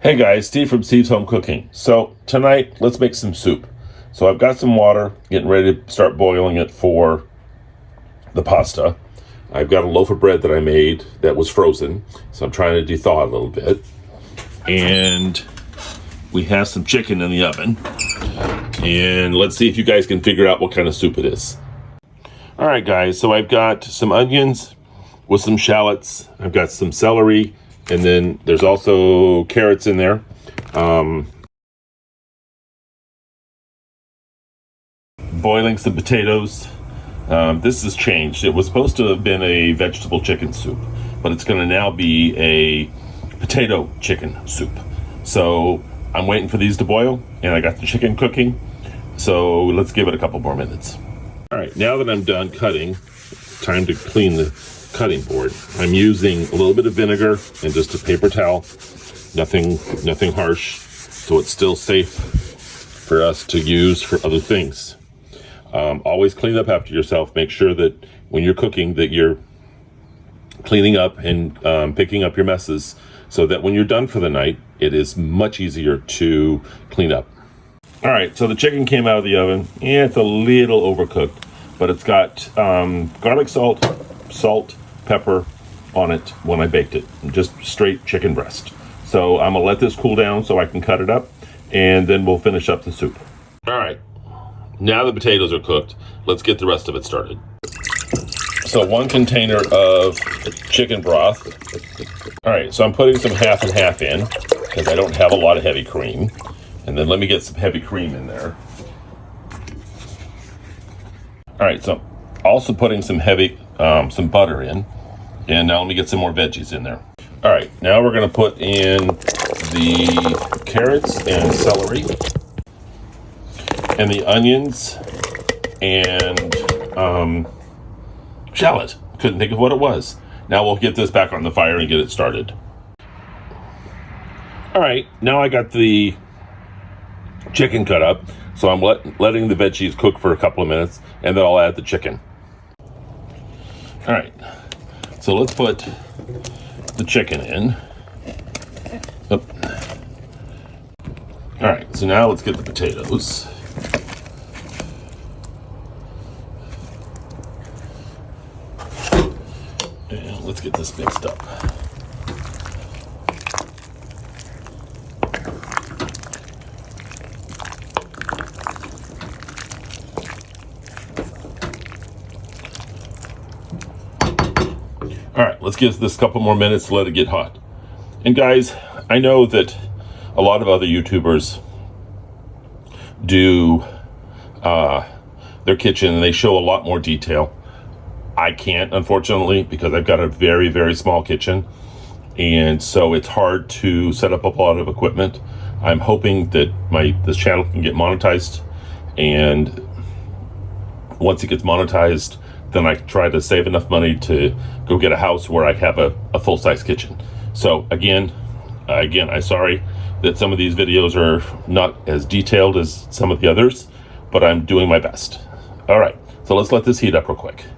Hey guys, Steve from Steve's Home Cooking. So tonight, let's make some soup. So I've got some water, getting ready to start boiling it for the pasta. I've got a loaf of bread that I made that was frozen, so I'm trying to thaw it a little bit. And we have some chicken in the oven. And let's see if you guys can figure out what kind of soup it is. All right guys, so I've got some onions with some shallots. I've got some celery. And then there's also carrots in there. Boiling some potatoes. This has changed. It was supposed to have been a vegetable chicken soup, but it's going to now be a potato chicken soup. So I'm waiting for these to boil, and I got the chicken cooking. So let's give it a couple more minutes. All right, now that I'm done cutting, time to clean the cutting board. I'm using a little bit of vinegar and just a paper towel. Nothing harsh, so it's still safe for us to use for other things. Always clean up after yourself. Make sure that when you're cooking that you're cleaning up and picking up your messes, so that when you're done for the night, it is much easier to clean up. All right, so the chicken came out of the oven. Yeah, it's a little overcooked, but it's got garlic salt, pepper on it when I baked it. Just straight chicken breast. So I'm gonna let this cool down so I can cut it up, and then we'll finish up the soup. All right, now the potatoes are cooked. Let's get the rest of it started. So 1 container of chicken broth. All right, so I'm putting some half and half in because I don't have a lot of heavy cream. And then let me get some heavy cream in there. All right, so also putting some some butter in. And now let me get some more veggies in there. All right, now we're gonna put in the carrots and celery and the onions and shallot. Couldn't think of what it was. Now we'll get this back on the fire and get it started. All right, now I got the chicken cut up. So I'm letting the veggies cook for a couple of minutes, and then I'll add the chicken. All right, so let's put the chicken in. All right, so now let's get the potatoes. And let's get this mixed up. All right, let's give this a couple more minutes to let it get hot. And guys, I know that a lot of other YouTubers do their kitchen and they show a lot more detail. I can't, unfortunately, because I've got a very, very small kitchen. And so it's hard to set up a lot of equipment. I'm hoping that this channel can get monetized. And once it gets monetized, then I try to save enough money to go get a house where I have a full-size kitchen. So again, I'm sorry that some of these videos are not as detailed as some of the others, but I'm doing my best. All right, so let's let this heat up real quick.